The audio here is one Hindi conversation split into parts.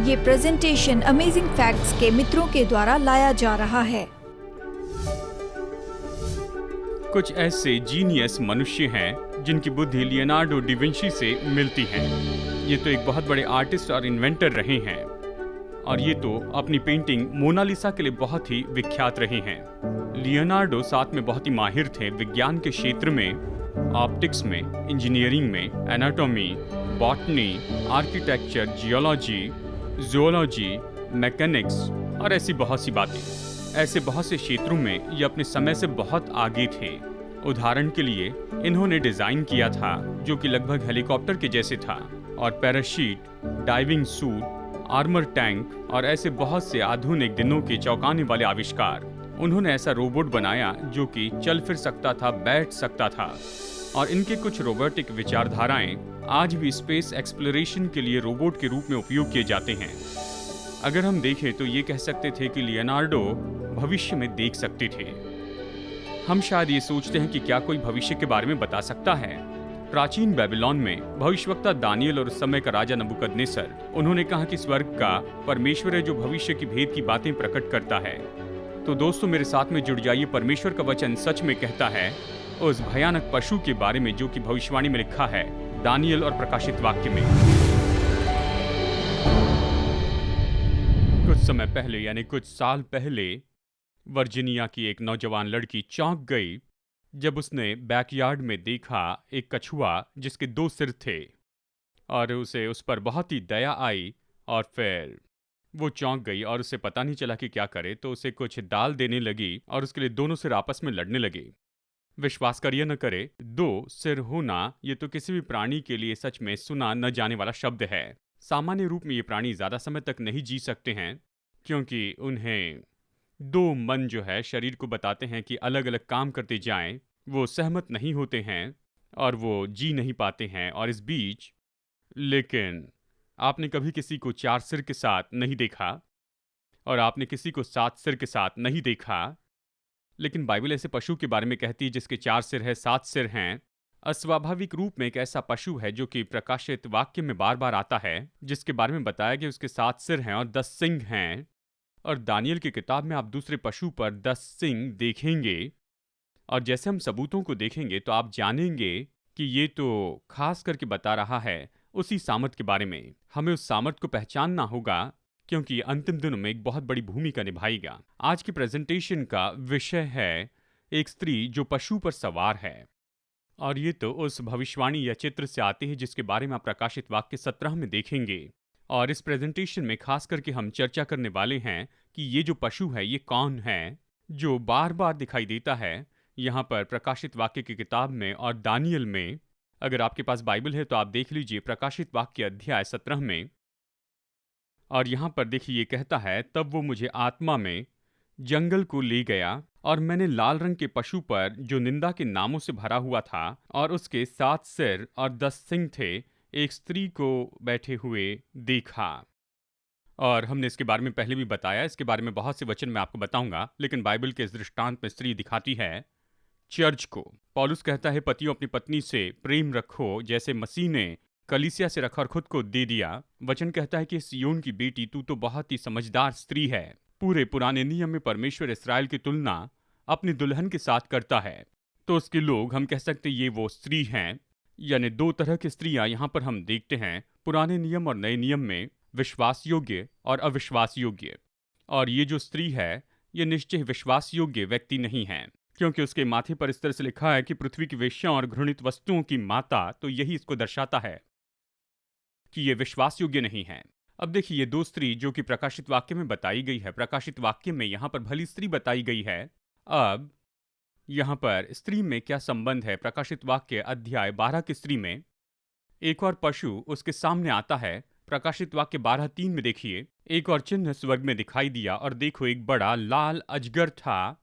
ये प्रेजेंटेशन अमेजिंग फैक्ट्स के मित्रों के द्वारा लाया जा रहा है। कुछ ऐसे जीनियस मनुष्य हैं जिनकी बुद्धि लियोनार्डो डा विंची से मिलती है। ये तो एक बहुत बड़े आर्टिस्ट और इन्वेंटर रहे हैं और ये तो अपनी पेंटिंग मोनालिसा के लिए बहुत ही विख्यात रहे हैं। लियोनार्डो साथ में बहुत ही माहिर थे विज्ञान के क्षेत्र में, ऑप्टिक्स में, इंजीनियरिंग में, anatomy, botany, architecture, geology, zoology, mechanics और ऐसी बहुत सी बातें। ऐसे बहुत से क्षेत्रों में ये अपने समय से बहुत आगे थे। उदाहरण के लिए इन्होंने डिजाइन किया था जो कि लगभग हेलीकॉप्टर के जैसे था, और parachute, diving suit, armour tank और ऐसे बहुत से आधुनिक दिनों के चौंकाने वाले आविष्कार। उन्होंने ऐसा रोबोट बनाया जो कि चल फिर सकता था, बैठ सकता था, और इनके कुछ रोबोटिक विचारधाराएं आज भी स्पेस एक्सप्लोरेशन के लिए रोबोट के रूप में उपयोग किए जाते हैं। अगर हम देखें तो ये कह सकते थे कि लियोनार्डो भविष्य में देख सकते थे। हम शायद ये सोचते हैं कि क्या कोई भविष्य के बारे में बता सकता है। प्राचीन बेबीलोन में भविष्यवक्ता दानियल और उस समय का राजा नबूकदनेस्सर, उन्होंने कहा कि स्वर्ग का परमेश्वर है जो भविष्य की भेद की बातें प्रकट करता है। तो दोस्तों मेरे साथ में जुड़ जाइए, परमेश्वर का वचन सच में कहता है उस भयानक पशु के बारे में जो कि भविष्यवाणी में लिखा है दानियल और प्रकाशित वाक्य में। कुछ समय पहले यानी कुछ साल पहले वर्जीनिया की एक नौजवान लड़की चौंक गई जब उसने बैकयार्ड में देखा एक कछुआ जिसके 2 सिर थे, और उसे उस पर बहुत ही दया आई और फिर वो चौंक गई और उसे पता नहीं चला कि क्या करे, तो उसे कुछ दाल देने लगी और उसके लिए दोनों सिर आपस में लड़ने लगे। विश्वास करिए न करे, 2 सिर होना ये तो किसी भी प्राणी के लिए सच में सुना न जाने वाला शब्द है। सामान्य रूप में ये प्राणी ज्यादा समय तक नहीं जी सकते हैं क्योंकि उन्हें 2 मन जो है शरीर को बताते हैं कि अलग अलग काम करते जाएं, वो सहमत नहीं होते हैं और वो जी नहीं पाते हैं। और इस बीच लेकिन आपने कभी किसी को 4 सिर के साथ नहीं देखा और आपने किसी को 7 सिर के साथ नहीं देखा, लेकिन बाइबल ऐसे पशु के बारे में कहती है जिसके 4 सिर है, 7 सिर हैं। अस्वाभाविक रूप में एक ऐसा पशु है जो कि प्रकाशित वाक्य में बार बार आता है, जिसके बारे में बताया कि उसके 7 सिर हैं और 10 सिंग हैं। और दानियल की किताब में आप दूसरे पशु पर 10 सिंग देखेंगे, और जैसे हम सबूतों को देखेंगे तो आप जानेंगे कि ये तो खास करके बता रहा है उसी सामर्थ के बारे में। हमें उस सामर्थ को पहचानना होगा क्योंकि अंतिम दिनों में एक बहुत बड़ी भूमिका निभाएगा। आज की प्रेजेंटेशन का विषय है एक स्त्री जो पशु पर सवार है, और ये तो उस भविष्यवाणी या चित्र से आती है जिसके बारे में आप प्रकाशित वाक्य 17 में देखेंगे। और इस प्रेजेंटेशन में खास करके हम चर्चा करने वाले हैं कि ये जो पशु है ये कौन है जो बार बार दिखाई देता है यहाँ पर प्रकाशित वाक्य की किताब में और दानियल में। अगर आपके पास बाइबल है तो आप देख लीजिए प्रकाशित वाक्य अध्याय 17 में, और यहाँ पर देखिए ये कहता है, तब वो मुझे आत्मा में जंगल को ले गया और मैंने लाल रंग के पशु पर जो निंदा के नामों से भरा हुआ था और उसके 7 सिर और 10 सिंग थे, एक स्त्री को बैठे हुए देखा। और हमने इसके बारे में पहले भी बताया, इसके बारे में बहुत से वचन मैं आपको बताऊंगा, लेकिन बाइबल के इस दृष्टांत में स्त्री दिखाती है चर्च को। पौलुस कहता है पतियों अपनी पत्नी से प्रेम रखो जैसे मसीह ने कलीसिया से रखा और खुद को दे दिया। वचन कहता है कि सिय्योन की बेटी तू तो बहुत ही समझदार स्त्री है। पूरे पुराने नियम में परमेश्वर इस्राएल की तुलना अपनी दुल्हन के साथ करता है, तो उसके लोग हम कह सकते ये वो स्त्री हैं। यानी 2 तरह की स्त्रियां यहाँ पर हम देखते हैं पुराने नियम और नए नियम में, विश्वास योग्य और अविश्वास योग्य। और ये जो स्त्री है ये निश्चय विश्वास योग्य व्यक्ति नहीं है, क्योंकि उसके माथे पर इस तरह से लिखा है कि पृथ्वी की वेश्याओं और घृणित वस्तुओं की माता, तो यही इसको दर्शाता है कि ये विश्वास योग्य नहीं है। अब देखिए ये 2 स्त्री जो कि प्रकाशित वाक्य में बताई गई है, प्रकाशित वाक्य में यहाँ पर भली स्त्री बताई गई है। अब यहाँ पर स्त्री में क्या संबंध है? प्रकाशित वाक्य अध्याय 12 की स्त्री में एक और पशु उसके सामने आता है। प्रकाशित वाक्य 12:3 में देखिए, एक और चिन्ह स्वर्ग में दिखाई दिया और देखो एक बड़ा लाल अजगर था।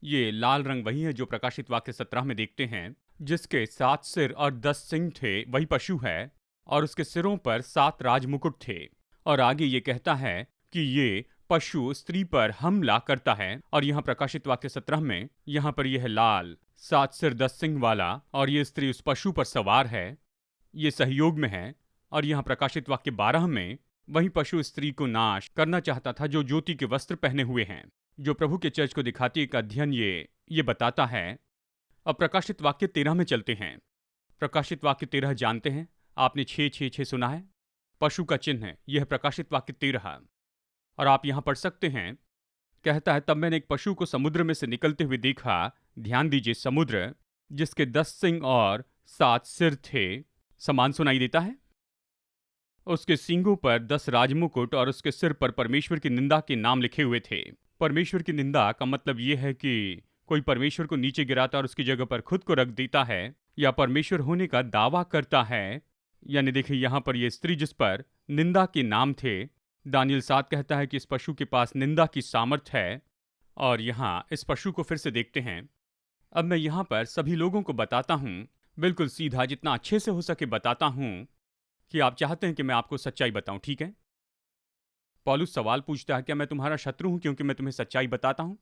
ये लाल रंग वही है जो प्रकाशित वाक्य 17 में देखते हैं, जिसके 7 सिर और 10 सिंग थे, वही पशु है, और उसके सिरों पर 7 राजमुकुट थे। और आगे ये कहता है कि ये पशु स्त्री पर हमला करता है। और यहाँ प्रकाशित वाक्य 17 में यहाँ पर यह लाल 7 सिर 10 सिंग वाला और ये स्त्री उस पशु पर सवार है, ये सहयोग में है। और यहाँ प्रकाशित वाक्य 12 में वहीं पशु स्त्री को नाश करना चाहता था जो ज्योति के वस्त्र पहने हुए हैं, जो प्रभु के चर्च को दिखाती एक अध्ययन ये बताता है। अब प्रकाशित वाक्य 13 में चलते हैं। प्रकाशित वाक्य 13 जानते हैं, आपने 6-6-6 सुना है। पशु का चिन्ह है, यह है प्रकाशित वाक्य 13। और आप यहां पढ़ सकते हैं, कहता है, तब मैंने एक पशु को समुद्र में से निकलते हुए देखा। ध्यान दीजिए, समुद्र जिसके 10 सिंग और 7 सिर थे। समान सुनाई देता है। उसके सींगों पर 10 राजमुकुट और उसके सिर पर परमेश्वर की निंदा के नाम लिखे हुए थे। परमेश्वर की निंदा का मतलब यह है कि कोई परमेश्वर को नीचे गिराता और उसकी जगह पर खुद को रख देता है, या परमेश्वर होने का दावा करता है। यानी देखिए, यहां पर यह स्त्री जिस पर निंदा के नाम थे, दानियल 7 कहता है कि इस पशु के पास निंदा की सामर्थ है। और यहां इस पशु को फिर से देखते हैं। अब मैं यहां पर सभी लोगों को बताता हूं, बिल्कुल सीधा, जितना अच्छे से हो सके बताता हूं, कि आप चाहते हैं कि मैं आपको सच्चाई बताऊं, ठीक है? पौलुस सवाल पूछता है, क्या मैं तुम्हारा शत्रु हूं क्योंकि मैं तुम्हें सच्चाई बताता हूं?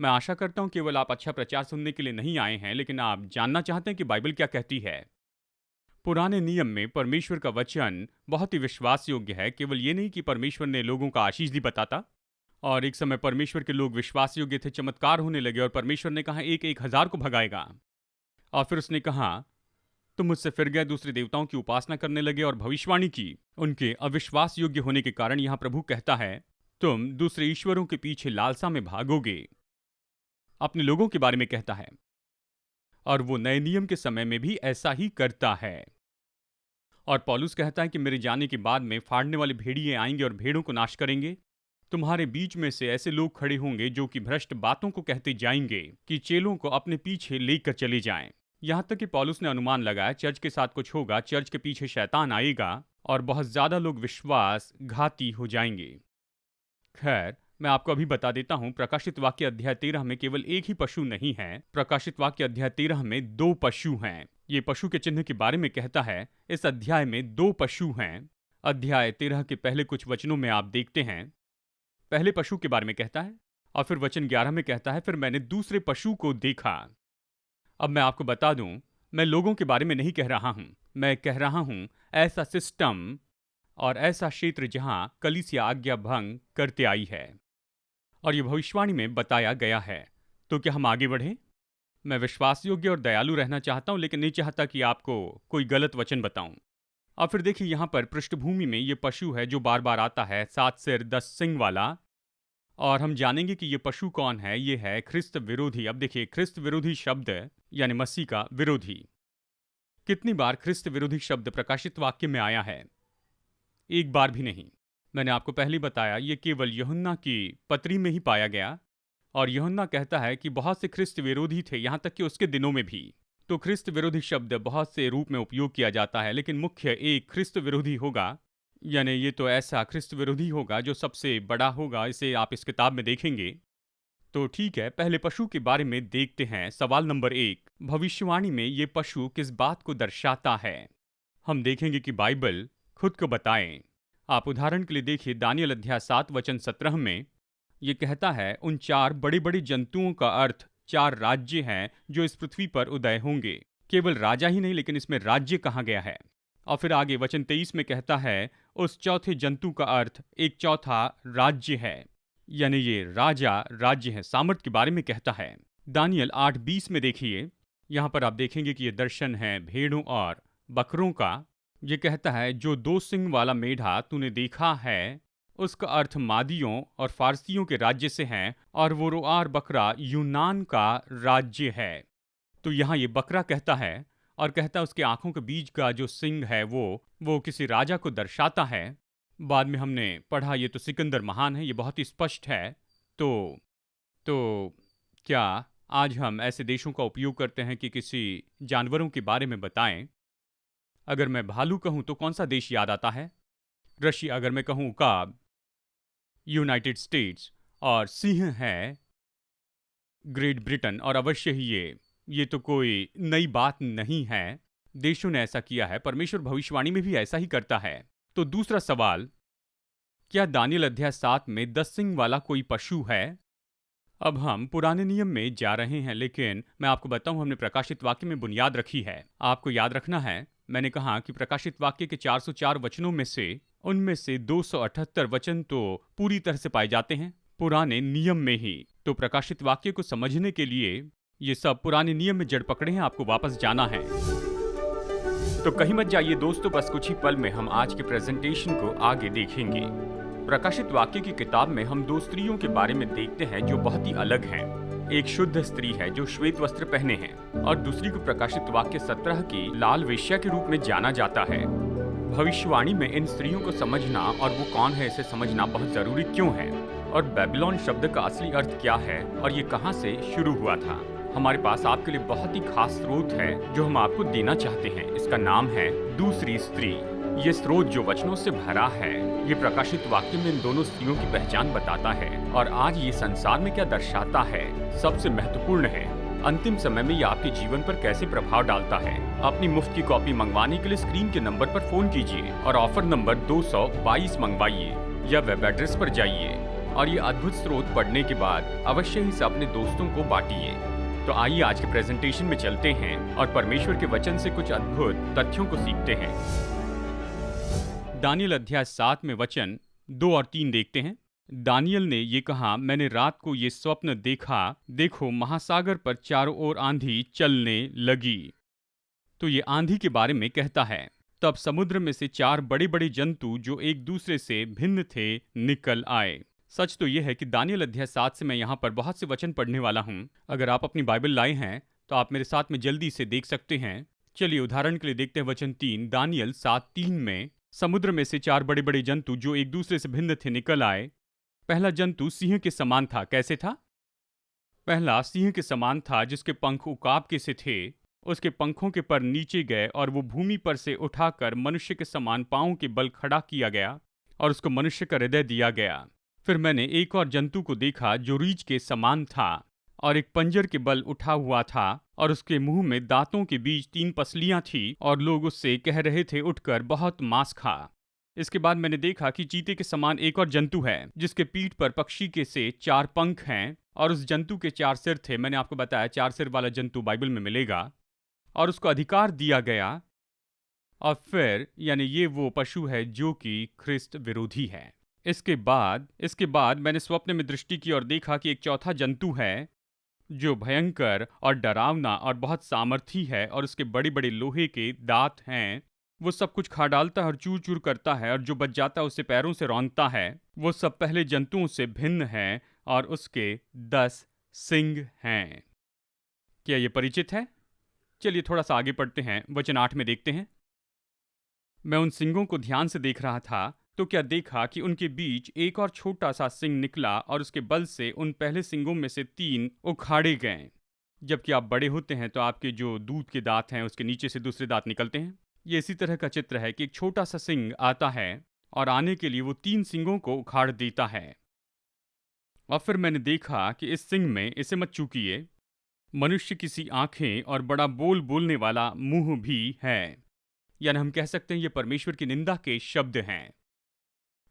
मैं आशा करता हूं केवल आप अच्छा प्रचार सुनने के लिए नहीं आए हैं, लेकिन आप जानना चाहते हैं कि बाइबल क्या कहती है। पुराने नियम में परमेश्वर का वचन बहुत ही विश्वास योग्य है। केवल ये नहीं कि परमेश्वर ने लोगों का आशीष दी बताता, और एक समय परमेश्वर के लोग विश्वास योग्य थे, चमत्कार होने लगे, और परमेश्वर ने कहा 1,000 को भगाएगा। और फिर उसने कहा तुम मुझसे फिर गए, दूसरे देवताओं की उपासना करने लगे और भविष्यवाणी की। उनके अविश्वास योग्य होने के कारण यहां प्रभु कहता है, तुम दूसरे ईश्वरों के पीछे लालसा में भागोगे। अपने लोगों के बारे में कहता है, और वो नए नियम के समय में भी ऐसा ही करता है। और पौलुस कहता है कि मेरे जाने के बाद में फाड़ने वाले भेड़िए आएंगे और भेड़ों को नाश करेंगे। तुम्हारे बीच में से ऐसे लोग खड़े होंगे जो कि भ्रष्ट बातों को कहते जाएंगे कि चेलों को अपने पीछे लेकर चले जाएं। यहां तक कि पौलुस ने अनुमान लगाया चर्च के साथ कुछ होगा, चर्च के पीछे शैतान आएगा और बहुत ज्यादा लोग विश्वासघाती हो जाएंगे। खैर, मैं आपको अभी बता देता हूं, प्रकाशित वाक्य अध्याय 13 में केवल एक ही पशु नहीं है। प्रकाशित वाक्य अध्याय 13 में 2 पशु हैं। ये पशु के चिन्ह के बारे में कहता है। इस अध्याय में 2 पशु हैं। अध्याय 13 के पहले कुछ वचनों में आप देखते हैं, पहले पशु के बारे में कहता है, और फिर वचन 11 में कहता है, फिर मैंने दूसरे पशु को देखा। अब मैं आपको बता दूं, मैं लोगों के बारे में नहीं कह रहा हूं, मैं कह रहा हूं ऐसा सिस्टम और ऐसा क्षेत्र जहां कलीसिया आज्ञा भंग करते आई है, और ये भविष्यवाणी में बताया गया है। तो क्या हम आगे बढ़ें? मैं विश्वास योग्य और दयालु रहना चाहता हूं, लेकिन नहीं चाहता कि आपको कोई गलत वचन बताऊं। और फिर देखिए, यहां पर पृष्ठभूमि में ये पशु है जो बार बार आता है, 7 सिर 10 सिंग वाला। और हम जानेंगे कि ये पशु कौन है। ये है ख्रिस्त विरोधी। अब देखिए, ख्रिस्त विरोधी शब्द यानी मसीह का विरोधी। कितनी बार ख्रिस्त विरोधी शब्द प्रकाशित वाक्य में आया है? एक बार भी नहीं। मैंने आपको पहले बताया, ये केवल यूहन्ना की पत्री में ही पाया गया। और यूहन्ना कहता है कि बहुत से ख्रिस्त विरोधी थे, यहां तक कि उसके दिनों में भी। तो ख्रिस्त विरोधी शब्द बहुत से रूप में उपयोग किया जाता है, लेकिन मुख्य एक ख्रिस्त विरोधी होगा। यानी ये तो ऐसा ख्रिस्त विरोधी होगा जो सबसे बड़ा होगा। इसे आप इस किताब में देखेंगे। तो ठीक है, पहले पशु के बारे में देखते हैं। सवाल नंबर 1, भविष्यवाणी में ये पशु किस बात को दर्शाता है? हम देखेंगे कि बाइबल खुद को बताएं। आप उदाहरण के लिए देखिए, दानियल अध्याय 7 वचन 17 में ये कहता है, उन 4 बड़े बड़े जंतुओं का अर्थ 4 राज्य हैं जो इस पृथ्वी पर उदय होंगे। केवल राजा ही नहीं, लेकिन इसमें राज्य कहा गया है। और फिर आगे वचन 23 में कहता है, उस चौथे जंतु का अर्थ एक चौथा राज्य है। यानी ये राजा राज्य है, सामर्थ के बारे में कहता है। दानियल 8:20 में देखिए, यहां पर आप देखेंगे कि ये दर्शन है भेड़ों और बकरों का। ये कहता है, जो 2 सिंग वाला मेढ़ा तूने देखा है, उसका अर्थ मादियों और फारसियों के राज्य से है, और वो रोआर बकरा यूनान का राज्य है। तो यहाँ ये बकरा कहता है, और कहता है उसके आंखों के बीच का जो सिंग है वो किसी राजा को दर्शाता है। बाद में हमने पढ़ा, ये तो सिकंदर महान है, ये बहुत ही स्पष्ट है। तो क्या आज हम ऐसे देशों का उपयोग करते हैं कि किसी जानवरों के बारे में बताएं? अगर मैं भालू कहूं तो कौन सा देश याद आता है? रशिया। अगर मैं कहूं काब, यूनाइटेड स्टेट्स। और सिंह है ग्रेट ब्रिटेन। और अवश्य ही ये तो कोई नई बात नहीं है, देशों ने ऐसा किया है। परमेश्वर भविष्यवाणी में भी ऐसा ही करता है। तो दूसरा सवाल, क्या दानियल अध्याय 7 में 10 सिंग वाला कोई पशु है? अब हम पुराने नियम में जा रहे हैं, लेकिन मैं आपको बताऊं, हमने प्रकाशित वाक्य में बुनियाद रखी है। आपको याद रखना है, मैंने कहा कि प्रकाशित वाक्य के 404 वचनों में से उनमें से 278 वचन तो पूरी तरह से पाए जाते हैं पुराने नियम में ही। तो प्रकाशित वाक्य को समझने के लिए ये सब पुराने नियम में जड़ पकड़े हैं, आपको वापस जाना है। तो कहीं मत जाइए दोस्तों, बस कुछ ही पल में हम आज के प्रेजेंटेशन को आगे देखेंगे। प्रकाशित वाक्य की किताब में हम दो स्त्रियों के बारे में देखते हैं जो बहुत ही अलग हैं। एक शुद्ध स्त्री है जो श्वेत वस्त्र पहने हैं और दूसरी को प्रकाशित वाक्य 17 की लाल वेश्या के रूप में जाना जाता है। भविष्यवाणी में इन स्त्रियों को समझना और वो कौन है इसे समझना बहुत जरूरी क्यों है, और बेबीलोन शब्द का असली अर्थ क्या है और ये कहां से शुरू हुआ था। हमारे पास आपके लिए बहुत ही खास स्रोत है जो हम आपको देना चाहते हैं। इसका नाम है दूसरी स्त्री। ये स्रोत जो वचनों से भरा है, ये प्रकाशित वाक्य में इन दोनों स्त्रियों की पहचान बताता है और आज ये संसार में क्या दर्शाता है, सबसे महत्वपूर्ण है। अंतिम समय में ये आपके जीवन पर कैसे प्रभाव डालता है। अपनी मुफ्त की कॉपी मंगवाने के लिए स्क्रीन के नंबर पर फोन कीजिए और ऑफर नंबर 222 मंगवाइए या वेब एड्रेस पर जाइए और ये अद्भुत स्रोत पढ़ने के बाद अवश्य ही इसे अपने दोस्तों को बांटिए। तो आइए आज के प्रेजेंटेशन में चलते हैं और परमेश्वर के वचन से कुछ अद्भुत तथ्यों को सीखते हैं। दानियल अध्याय 7 में वचन 2 और 3 देखते हैं। दानियल ने ये कहा, मैंने रात को ये स्वप्न देखा, देखो महासागर पर चारों ओर आंधी चलने लगी। तो ये आंधी के बारे में कहता है। तब समुद्र में से 4 बड़े बड़े जंतु जो एक दूसरे से भिन्न थे निकल आए। सच तो यह है कि दानियल अध्याय 7 से मैं यहाँ पर बहुत से वचन पढ़ने वाला हूँ। अगर आप अपनी बाइबल लाए हैं तो आप मेरे साथ में जल्दी से देख सकते हैं। चलिए उदाहरण के लिए देखते हैं वचन 3। दानियल 7:3 में समुद्र में से 4 बड़े बड़े जंतु जो एक दूसरे से भिन्न थे निकल आए। पहला जंतु सिंह के समान था। कैसे था? पहला सिंह के समान था जिसके पंख उकाब के से थे। उसके पंखों के पर नीचे गए और वो भूमि पर से उठाकर मनुष्य के समान पांवों के बल खड़ा किया गया और उसको मनुष्य का हृदय दिया गया। फिर मैंने एक और जंतु को देखा जो रीछ के समान था और एक पंजर के बल उठा हुआ था और उसके मुंह में दांतों के बीच 3 पसलियां थी और लोग उससे कह रहे थे, उठकर बहुत मांस खा। इसके बाद मैंने देखा कि चीते के समान एक और जंतु है जिसके पीठ पर पक्षी के से 4 पंख हैं और उस जंतु के 4 सिर थे। मैंने आपको बताया 4 सिर वाला जंतु बाइबल में मिलेगा और उसको अधिकार दिया गया। और फिर यानी ये वो पशु है जो कि ख्रिस्त विरोधी है। इसके बाद मैंने स्वप्न में दृष्टि की और देखा कि एक चौथा जंतु है जो भयंकर और डरावना और बहुत सामर्थी है और उसके बड़े बड़े लोहे के दांत हैं। वो सब कुछ खा डालता है और चूर चूर करता है और जो बच जाता है उसे पैरों से रौंदता है। वो सब पहले जंतुओं से भिन्न है और उसके 10 सिंग हैं। क्या ये परिचित है? चलिए थोड़ा सा आगे पढ़ते हैं। वचन 8 में देखते हैं। मैं उन सिंगों को ध्यान से देख रहा था तो क्या देखा कि उनके बीच एक और छोटा सा सिंग निकला और उसके बल से उन पहले सिंगों में से 3 उखाड़े गए। जबकि आप बड़े होते हैं तो आपके जो दूध के दांत हैं उसके नीचे से दूसरे दांत निकलते हैं। ये इसी तरह का चित्र है कि एक छोटा सा सिंग आता है और आने के लिए वो 3 सिंगों को उखाड़ देता है। और फिर मैंने देखा कि इस सिंग में, इसे मत चूकिए, मनुष्य की सी आंखें और बड़ा बोलने वाला मुंह भी है। यानी हम कह सकते हैं ये परमेश्वर की निंदा के शब्द हैं।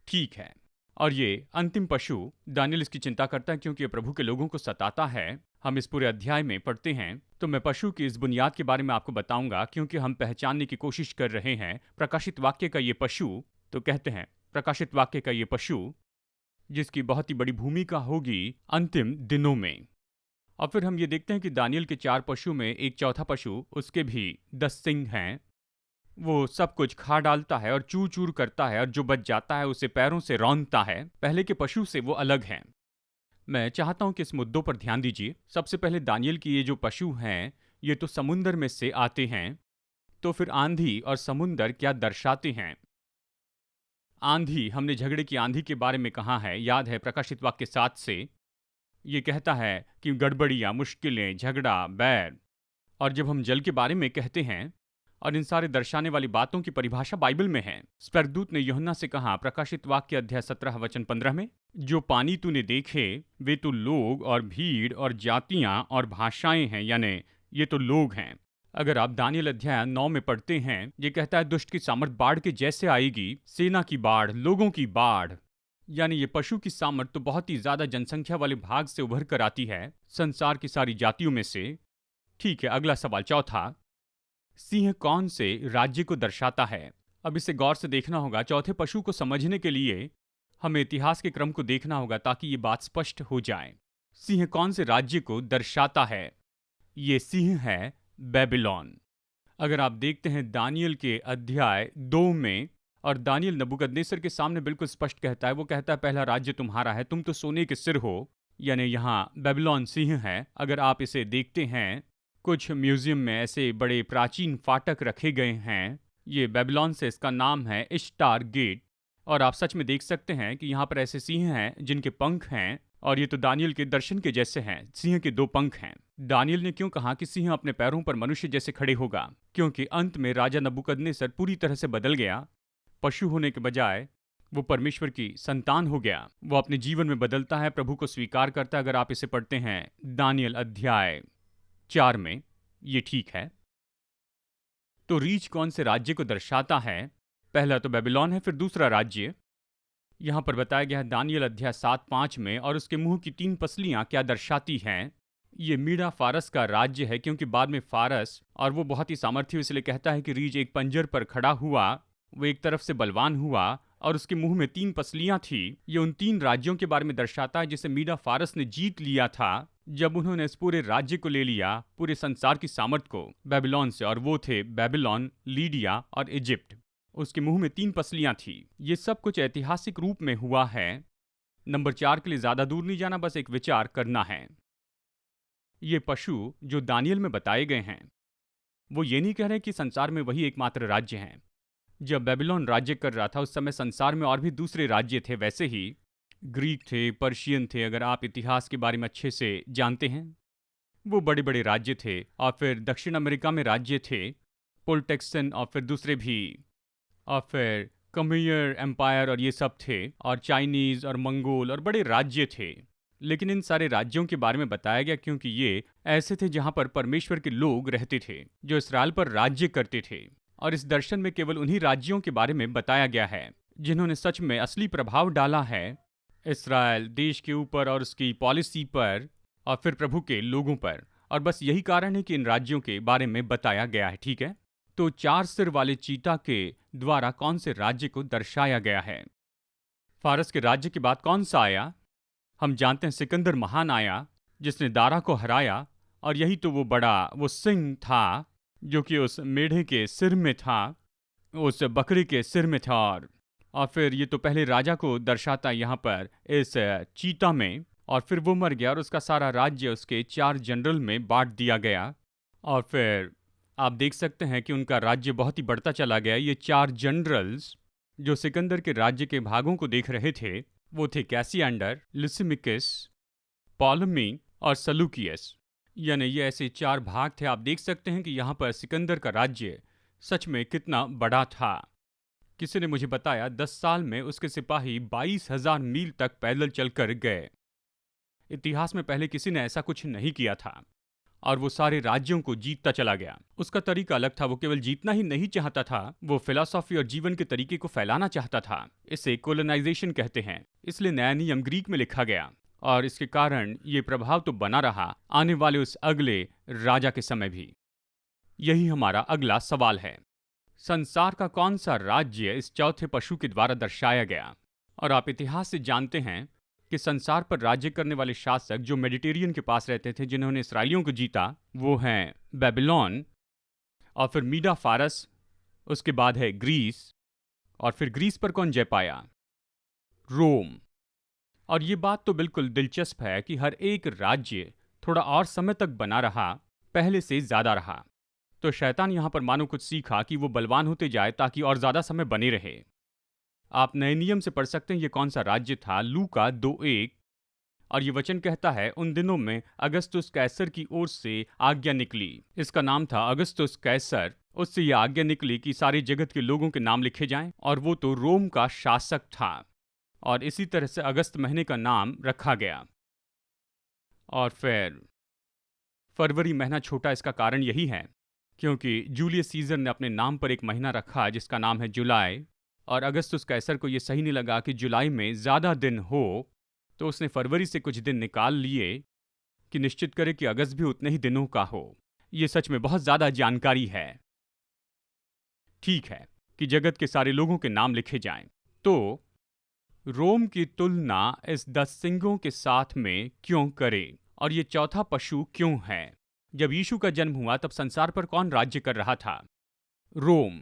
ठीक है। और ये अंतिम पशु, दानियल इसकी चिंता करता है क्योंकि ये प्रभु के लोगों को सताता है। हम इस पूरे अध्याय में पढ़ते हैं तो मैं पशु की इस बुनियाद के बारे में आपको बताऊंगा क्योंकि हम पहचानने की कोशिश कर रहे हैं प्रकाशित वाक्य का ये पशु। तो कहते हैं प्रकाशित वाक्य का ये पशु जिसकी बहुत ही बड़ी भूमिका होगी अंतिम दिनों में। और फिर हम ये देखते हैं कि दानियल के 4 पशु में एक चौथा पशु, उसके भी 10 सिंग हैं। वो सब कुछ खा डालता है और चूर चूर करता है और जो बच जाता है उसे पैरों से रौंदता है। पहले के पशु से वो अलग हैं। मैं चाहता हूं कि इस मुद्दों पर ध्यान दीजिए। सबसे पहले दानियल की ये जो पशु हैं ये तो समुंदर में से आते हैं। तो फिर आंधी और समुंदर क्या दर्शाते हैं? आंधी, हमने झगड़े की आंधी के बारे में कहा है, याद है प्रकाशित वाक्य 7 से। ये कहता है कि गड़बड़ियाँ, मुश्किलें, झगड़ा, बैर। और जब हम जल के बारे में कहते हैं और इन सारे दर्शाने वाली बातों की परिभाषा बाइबल में है। स्वर्गदूत ने यूहन्ना से कहा प्रकाशित वाक्य अध्याय 17 वचन 15 में, जो पानी तूने देखे वे तो लोग और भीड़ और जातियां और भाषाएं हैं। यानी ये तो लोग हैं। अगर आप दानियल अध्याय 9 में पढ़ते हैं, ये कहता है दुष्ट की सामर्थ बाढ़ के जैसे आएगी, सेना की बाढ़, लोगों की बाढ़। यानी ये पशु की सामर्थ तो बहुत ही ज्यादा जनसंख्या वाले भाग से उभर कर आती है, संसार की सारी जातियों में से। ठीक है, अगला सवाल चौथा, सिंह कौन से राज्य को दर्शाता है? अब इसे गौर से देखना होगा। चौथे पशु को समझने के लिए हमें इतिहास के क्रम को देखना होगा ताकि ये बात स्पष्ट हो जाए। सिंह कौन से राज्य को दर्शाता है? ये सिंह है बेबीलोन। अगर आप देखते हैं दानियल के अध्याय 2 में, और दानियल नबूकदनेस्सर के सामने बिल्कुल स्पष्ट कहता है, वो कहता है पहला राज्य तुम्हारा है, तुम तो सोने के सिर हो। यानी यहाँ बेबीलोन सिंह है। अगर आप इसे देखते हैं, कुछ म्यूजियम में ऐसे बड़े प्राचीन फाटक रखे गए हैं। ये बेबीलोन से इसका नाम है इश्तार गेट। और आप सच में देख सकते हैं कि यहाँ पर ऐसे सिंह हैं जिनके पंख हैं, और ये तो दानियल के दर्शन के जैसे हैं। सिंह के 2 पंख हैं। दानियल ने क्यों कहा कि सिंह अपने पैरों पर मनुष्य जैसे खड़े होगा? क्योंकि अंत में राजा नबूकदनेस्सर पूरी तरह से बदल गया। पशु होने के बजाय वो परमेश्वर की संतान हो गया। वो अपने जीवन में बदलता है, प्रभु को स्वीकार करता है। अगर आप इसे पढ़ते हैं दानियल अध्याय 4 में, ये ठीक है। तो रीछ कौन से राज्य को दर्शाता है? पहला तो बेबीलोन है, फिर दूसरा राज्य यहां पर बताया गया है दानियल अध्याय 7:5 में। और उसके मुंह की 3 पसलियां क्या दर्शाती हैं? ये मीडा फारस का राज्य है, क्योंकि बाद में फारस, और वो बहुत ही सामर्थ्य, इसलिए कहता है कि रीछ एक पंजर पर खड़ा हुआ, वो एक तरफ से बलवान हुआ और उसके मुंह में 3 पसलियां थी। ये उन 3 राज्यों के बारे में दर्शाता है जिसे मीडा फारस ने जीत लिया था जब उन्होंने इस पूरे राज्य को ले लिया, पूरे संसार की सामर्थ को बेबीलोन से। और वो थे बेबीलोन, लीडिया और इजिप्ट। उसके मुंह में 3 पसलियां थी। ये सब कुछ ऐतिहासिक रूप में हुआ है। नंबर 4 के लिए ज्यादा दूर नहीं जाना, बस एक विचार करना है। ये पशु जो दानियल में बताए गए हैं, वो ये नहीं कह रहे कि संसार में वही एकमात्र राज्य हैं। जब बेबीलोन राज्य कर रहा था उस समय संसार में और भी दूसरे राज्य थे। वैसे ही ग्रीक थे, पर्शियन थे। अगर आप इतिहास के बारे में अच्छे से जानते हैं, वो बड़े बड़े राज्य थे। और फिर दक्षिण अमेरिका में राज्य थे, पोलटेक्सन, और फिर दूसरे भी, और फिर कमेयर एम्पायर, और ये सब थे। और चाइनीज और मंगोल, और बड़े राज्य थे। लेकिन इन सारे राज्यों के बारे में बताया गया क्योंकि ये ऐसे थे जहां पर परमेश्वर के लोग रहते थे, जो इसराइल पर राज्य करते थे। और इस दर्शन में केवल उन्हीं राज्यों के बारे में बताया गया है जिन्होंने सच में असली प्रभाव डाला है इसराइल देश के ऊपर और उसकी पॉलिसी पर, और फिर प्रभु के लोगों पर। और बस यही कारण है कि इन राज्यों के बारे में बताया गया है। ठीक है, तो 4 सिर वाले चीता के द्वारा कौन से राज्य को दर्शाया गया है? फारस के राज्य के बाद कौन सा आया? हम जानते हैं सिकंदर महान आया, जिसने दारा को हराया। और यही तो वो सिंह था जो कि उस मेढ़े के सिर में था, उस बकरी के सिर में था। और फिर ये तो पहले राजा को दर्शाता है यहाँ पर इस चीता में। और फिर वो मर गया और उसका सारा राज्य उसके 4 जनरल में बांट दिया गया। और फिर आप देख सकते हैं कि उनका राज्य बहुत ही बढ़ता चला गया। ये 4 जनरल्स जो सिकंदर के राज्य के भागों को देख रहे थे, वो थे कैसियंडर, लिसिमिकस, पॉलमी और सलूकियस। यानी ये ऐसे 4 भाग थे। आप देख सकते हैं कि यहाँ पर सिकंदर का राज्य सच में कितना बड़ा था। किसी ने मुझे बताया 10 साल में उसके सिपाही 22,000 मील तक पैदल चलकर गए। इतिहास में पहले किसी ने ऐसा कुछ नहीं किया था। और वो सारे राज्यों को जीतता चला गया। उसका तरीका अलग था। वो केवल जीतना ही नहीं चाहता था, वो फिलॉसफी और जीवन के तरीके को फैलाना चाहता था। इसे कोलोनाइजेशन कहते हैं। इसलिए नया नियम ग्रीक में लिखा गया और इसके कारण ये प्रभाव तो बना रहा आने वाले उस अगले राजा के समय भी। यही हमारा अगला सवाल है। संसार का कौन सा राज्य इस चौथे पशु के द्वारा दर्शाया गया? और आप इतिहास से जानते हैं कि संसार पर राज्य करने वाले शासक जो मेडिटेरियन के पास रहते थे, जिन्होंने इसराइलियों को जीता, वो हैं बेबीलोन, और फिर मीडा फारस, उसके बाद है ग्रीस, और फिर ग्रीस पर कौन जय पाया? रोम। और ये बात तो बिल्कुल दिलचस्प है कि हर एक राज्य थोड़ा और समय तक बना रहा, पहले से ज्यादा रहा। तो शैतान यहां पर मानो कुछ सीखा कि वो बलवान होते जाए ताकि और ज्यादा समय बने रहे। आप नए नियम से पढ़ सकते हैं ये कौन सा राज्य था, लूका 2:1। और ये वचन कहता है, उन दिनों में अगस्तुस कैसर की ओर से आज्ञा निकली। इसका नाम था अगस्तुस कैसर। उससे यह आज्ञा निकली कि सारे जगत के लोगों के नाम लिखे जाएं, और वो तो रोम का शासक था। और इसी तरह से अगस्त महीने का नाम रखा गया। और फिर फरवरी महीना छोटा, इसका कारण यही है क्योंकि जूलियस सीजर ने अपने नाम पर एक महीना रखा जिसका नाम है जुलाई। और अगस्तुस कैसर को ये सही नहीं लगा कि जुलाई में ज़्यादा दिन हो, तो उसने फरवरी से कुछ दिन निकाल लिए कि निश्चित करे कि अगस्त भी उतने ही दिनों का हो। ये सच में बहुत ज़्यादा जानकारी है। ठीक है, कि जगत के सारे लोगों के नाम लिखे जाएं। तो रोम की तुलना इस 10 सिंगों के साथ में क्यों करे, और ये चौथा पशु क्यों है? जब यीशु का जन्म हुआ तब संसार पर कौन राज्य कर रहा था? रोम।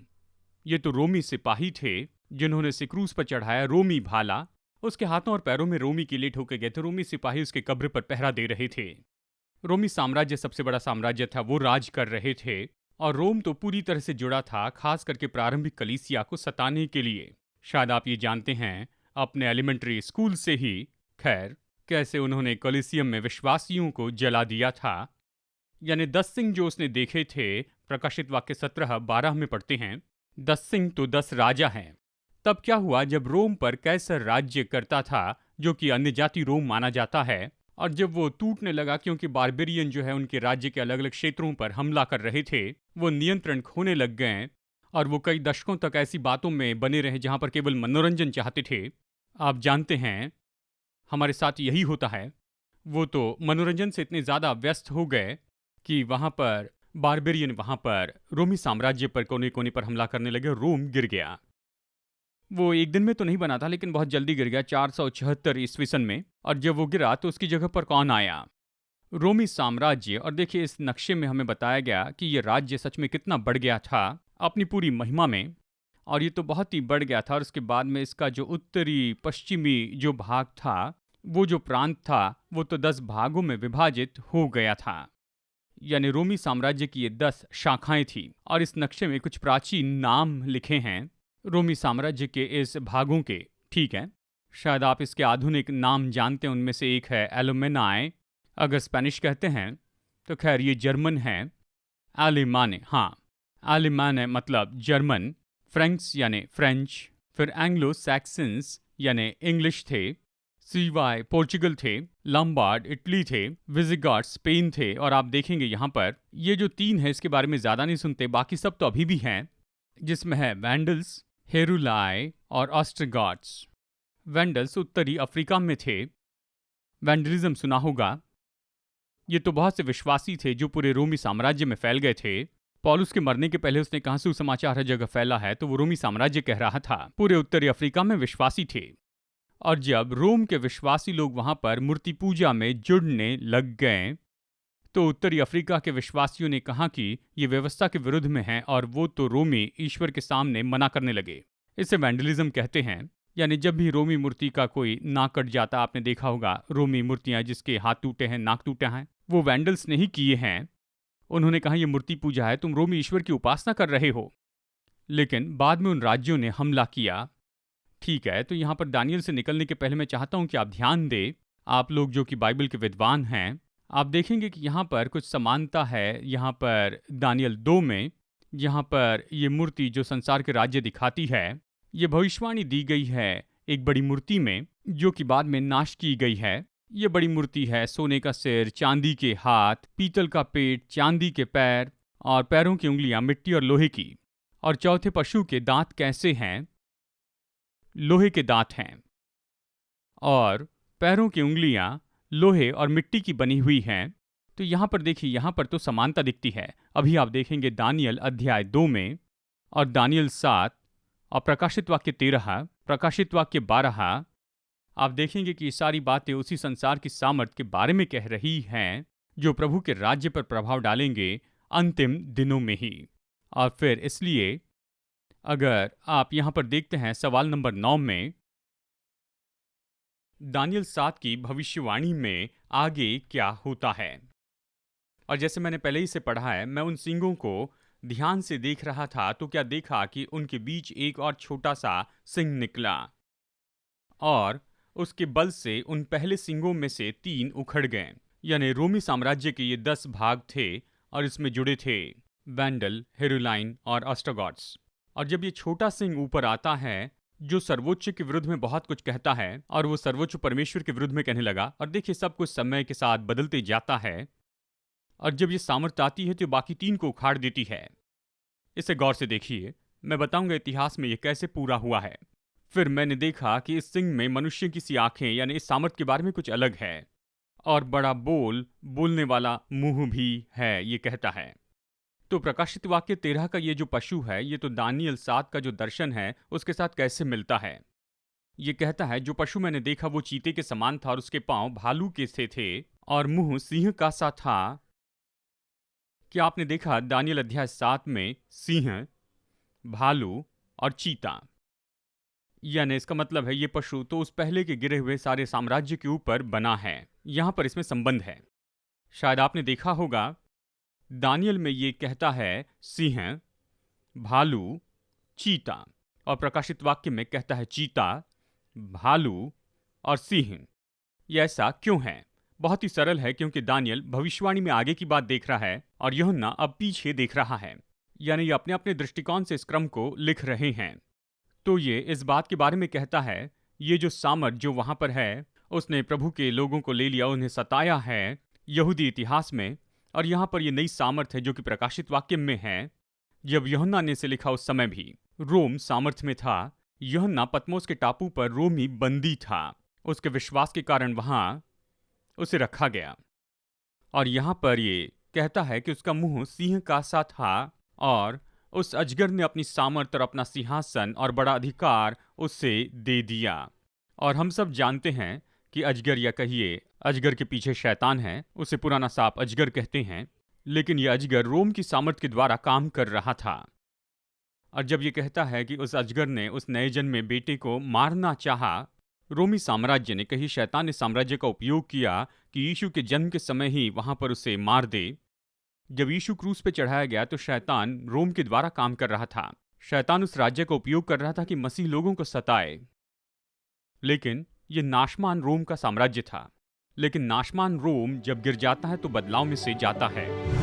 ये तो रोमी सिपाही थे जिन्होंने उसे क्रूस पर चढ़ाया। रोमी भाला, उसके हाथों और पैरों में रोमी कीले ठोके गए थे। रोमी सिपाही उसके कब्र पर पहरा दे रहे थे। रोमी साम्राज्य सबसे बड़ा साम्राज्य था, वो राज कर रहे थे। और रोम तो पूरी तरह से जुड़ा था, खास करके प्रारंभिक कलीसिया को सताने के लिए। शायद आप ये जानते हैं अपने एलिमेंट्री स्कूल से ही, खैर, कैसे उन्होंने कलीसियम में विश्वासियों को जला दिया था। यानी 10 सिंह जो उसने देखे थे, प्रकाशित वाक्य 17:12 में पढ़ते हैं, 10 सिंह तो 10 राजा हैं। तब क्या हुआ, जब रोम पर कैसर राज्य करता था, जो कि अन्य जाति रोम माना जाता है, और जब वो टूटने लगा क्योंकि बारबेरियन जो है उनके राज्य के अलग अलग क्षेत्रों पर हमला कर रहे थे, वो नियंत्रण खोने लग गए और वो कई दशकों तक ऐसी बातों में बने रहे जहां पर केवल मनोरंजन चाहते थे। आप जानते हैं हमारे साथ यही होता है। वो तो मनोरंजन से इतने ज़्यादा व्यस्त हो गए कि वहाँ पर बारबेरियन वहाँ पर रोमी साम्राज्य पर कोने कोने पर हमला करने लगे। रोम गिर गया। वो एक दिन में तो नहीं बना था, लेकिन बहुत जल्दी गिर गया 476 ईस्वी सन में। और जब वो गिरा तो उसकी जगह पर कौन आया? रोमी साम्राज्य। और देखिए, इस नक्शे में हमें बताया गया कि ये राज्य सच में कितना बढ़ गया था अपनी पूरी महिमा में। और ये तो बहुत ही बढ़ गया था। और उसके बाद में इसका जो उत्तरी पश्चिमी जो भाग था, वो जो प्रांत था, वो तो 10 भागों में विभाजित हो गया था। यानी रोमी साम्राज्य की ये 10 शाखाएं थी। और इस नक्शे में कुछ प्राचीन नाम लिखे हैं रोमी साम्राज्य के इस भागों के। ठीक है, शायद आप इसके आधुनिक नाम जानते हैं। उनमें से एक है एलोमेनाई, अगर स्पेनिश कहते हैं तो खैर ये जर्मन है। एलिमाने, हाँ, एलिमाने मतलब जर्मन। फ्रेंक्स यानी फ्रेंच। फिर एंग्लो सैक्सन्स यानी इंग्लिश थे। सीवाय पोर्चुगल थे। लंबार्ड इटली थे। विजिगॉट स्पेन थे। और आप देखेंगे यहाँ पर ये जो 3 है, इसके बारे में ज़्यादा नहीं सुनते, बाकी सब तो अभी भी हैं, जिसमें है वैंडल्स, हेरुलाई और ऑस्ट्रोगॉट्स। वैंडल्स उत्तरी अफ्रीका में थे। वैंडलिज्म सुना होगा। ये तो बहुत से विश्वासी थे जो पूरे रोमी साम्राज्य में फैल गए थे। पौलुस के मरने के पहले उसने कहा सुसमाचार हर जगह फैला है, तो वो रोमी साम्राज्य कह रहा था। पूरे उत्तरी अफ्रीका में विश्वासी थे। और जब रोम के विश्वासी लोग वहां पर मूर्ति पूजा में जुड़ने लग गए, तो उत्तरी अफ्रीका के विश्वासियों ने कहा कि ये व्यवस्था के विरुद्ध में है, और वो तो रोमी ईश्वर के सामने मना करने लगे। इसे वैंडलिज्म कहते हैं। यानी जब भी रोमी मूर्ति का कोई नाक कट जाता, आपने देखा होगा रोमी मूर्तियां जिसके हाथ टूटे हैं, नाक टूटे हैं, वो वैंडल्स ने ही किए हैं। उन्होंने कहा ये मूर्ति पूजा है, तुम रोमी ईश्वर की उपासना कर रहे हो। लेकिन बाद में उन राज्यों ने हमला किया। ठीक है, तो यहाँ पर दानियल से निकलने के पहले मैं चाहता हूँ कि आप ध्यान दें, आप लोग जो कि बाइबल के विद्वान हैं, आप देखेंगे कि यहाँ पर कुछ समानता है। यहाँ पर दानियल 2 में, यहाँ पर ये मूर्ति जो संसार के राज्य दिखाती है, ये भविष्यवाणी दी गई है एक बड़ी मूर्ति में, जो कि बाद में नाश की गई है। ये बड़ी मूर्ति है, सोने का सिर, चांदी के हाथ, पीतल का पेट, चांदी के पैर, और पैरों की उंगलियां मिट्टी और लोहे की। और चौथे पशु के दांत कैसे हैं? लोहे के दांत हैं। और पैरों की उंगलियां लोहे और मिट्टी की बनी हुई हैं। तो यहाँ पर देखिए, यहाँ पर तो समानता दिखती है। अभी आप देखेंगे दानियल अध्याय 2 में, और दानियल 7, और प्रकाशित वाक्य 13, प्रकाशित वाक्य 12, आप देखेंगे कि ये सारी बातें उसी संसार की सामर्थ्य के बारे में कह रही हैं, जो प्रभु के राज्य पर प्रभाव डालेंगे अंतिम दिनों में ही। और फिर इसलिए अगर आप यहाँ पर देखते हैं सवाल नंबर 9 में, दानियल 7 की भविष्यवाणी में आगे क्या होता है। और जैसे मैंने पहले ही से पढ़ा है, मैं उन सिंगों को ध्यान से देख रहा था, तो क्या देखा कि उनके बीच एक और छोटा सा सिंह निकला, और उसके बल से उन पहले सिंगों में से 3 उखड़ गए। यानी रोमी साम्राज्य के ये 10 भाग थे, और इसमें जुड़े थे वैंडल, हेरुलाइन और ऑस्ट्रोगॉट्स। और जब ये छोटा सिंह ऊपर आता है, जो सर्वोच्च के विरुद्ध में बहुत कुछ कहता है, और वो सर्वोच्च परमेश्वर के विरुद्ध में कहने लगा। और देखिए, सब कुछ समय के साथ बदलते जाता है, और जब ये सामर्थ्य आती है तो बाकी 3 को उखाड़ देती है। इसे गौर से देखिए, मैं बताऊंगा इतिहास में ये कैसे पूरा हुआ है। फिर मैंने देखा कि इस सिंह में मनुष्य की सी आंखें, यानी इस सामर्थ्य के बारे में कुछ अलग है, और बड़ा बोलने वाला मुंह भी है, ये कहता है। तो प्रकाशित वाक्य 13 का ये जो पशु है, ये तो दानियल 7 का जो दर्शन है उसके साथ कैसे मिलता है। ये कहता है, जो पशु मैंने देखा वो चीते के समान था और उसके पांव भालू के से थे और मुंह सिंह का सा था। क्या आपने देखा दानियल अध्याय 7 में सिंह, भालू और चीता? यानी इसका मतलब है ये पशु तो उस पहले के गिरे हुए सारे साम्राज्य के ऊपर बना है। यहां पर इसमें संबंध है। शायद आपने देखा होगा दानियल में ये कहता है सिंह, भालू, चीता, और प्रकाशित वाक्य में कहता है चीता, भालू और सिंह। यह ऐसा क्यों है? बहुत ही सरल है, क्योंकि दानियल भविष्यवाणी में आगे की बात देख रहा है और यूहन्ना अब पीछे देख रहा है। यानी ये अपने अपने दृष्टिकोण से इस क्रम को लिख रहे हैं। तो ये इस बात के बारे में कहता है, ये जो सामर्थ जो वहां पर है उसने प्रभु के लोगों को ले लिया, उन्हें सताया है यहूदी इतिहास में। और यहाँ पर ये नई सामर्थ है जो कि प्रकाशित वाक्य में है। जब यूहन्ना ने इसे लिखा उस समय भी रोम सामर्थ में था। यूहन्ना पतमोस के टापू पर रोमी बंदी था। उसके विश्वास के कारण वहां उसे रखा गया। और यहाँ पर ये कहता है कि उसका मुंह सिंह का सा था और उस अजगर ने अपनी सामर्थ और अपना सिंहासन और बड़ा अधिकार उसे दे दिया। और हम सब जानते हैं कि अजगर, या कहिए अजगर के पीछे शैतान है, उसे पुराना सांप अजगर कहते हैं। लेकिन यह अजगर रोम की सामर्थ के द्वारा काम कर रहा था। और जब ये कहता है कि उस अजगर ने उस नए जन्मे बेटे को मारना चाहा, रोमी साम्राज्य ने, कहीं शैतान ने साम्राज्य का उपयोग किया कि यीशु के जन्म के समय ही वहां पर उसे मार दे। जब यीशु क्रूस पे चढ़ाया गया तो शैतान रोम के द्वारा काम कर रहा था। शैतान उस राज्य का उपयोग कर रहा था कि मसीह लोगों को सताए। लेकिन ये नाशमान रोम का साम्राज्य था। लेकिन नाशमान रोम जब गिर जाता है तो बदलाव में से जाता है।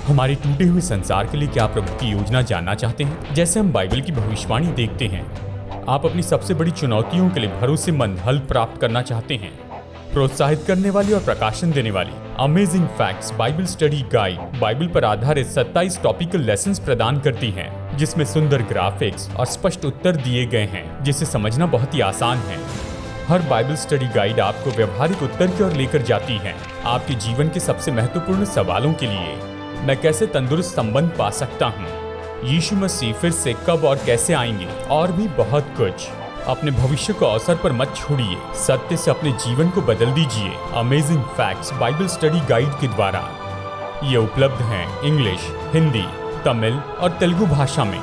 हमारे टूटे हुए संसार के लिए क्या प्रभु की योजना जानना चाहते हैं? जैसे हम बाइबल की भविष्यवाणी देखते हैं, आप अपनी सबसे बड़ी चुनौतियों के लिए भरोसेमंद हल प्राप्त करना चाहते हैं। प्रोत्साहित करने वाली और प्रकाशन देने वाली amazing facts Bible study guide Bible पर आधारित 27 टॉपिकल लेसन्स प्रदान करती हैं, जिसमें सुंदर ग्राफिक्स और स्पष्ट उत्तर दिए गए हैं, जिसे समझना बहुत ही आसान है। हर बाइबल स्टडी गाइड आपको व्यवहारिक उत्तर की ओर लेकर जाती है, आपके जीवन के सबसे महत्वपूर्ण सवालों के लिए। मैं कैसे तंदुरुस्त संबंध पा सकता हूँ? यीशु मसीह फिर से कब और कैसे आएंगे? और भी बहुत कुछ। अपने भविष्य को अवसर पर मत छोड़िए, सत्य से अपने जीवन को बदल दीजिए amazing facts Bible study guide के द्वारा। ये उपलब्ध हैं इंग्लिश, हिंदी, तमिल और तेलुगु भाषा में।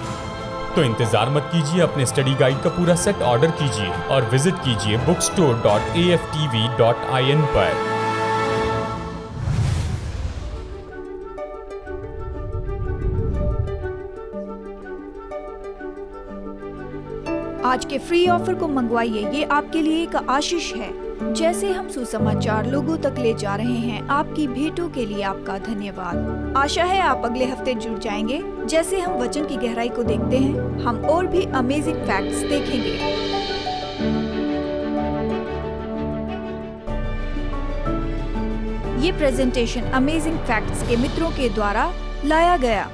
तो इंतजार मत कीजिए, अपने स्टडी गाइड का पूरा सेट ऑर्डर कीजिए और विजिट कीजिए bookstore.aftv.in पर। आज के फ्री ऑफर को मंगवाइए, ये आपके लिए एक आशीष है। जैसे हम सुसमाचार लोगों तक ले जा रहे हैं, आपकी भेंटों के लिए आपका धन्यवाद। आशा है आप अगले हफ्ते जुड़ जाएंगे। जैसे हम वचन की गहराई को देखते हैं, हम और भी अमेजिंग फैक्ट्स देखेंगे। ये प्रेजेंटेशन अमेजिंग फैक्ट्स के मित्रों के द्वारा लाया गया।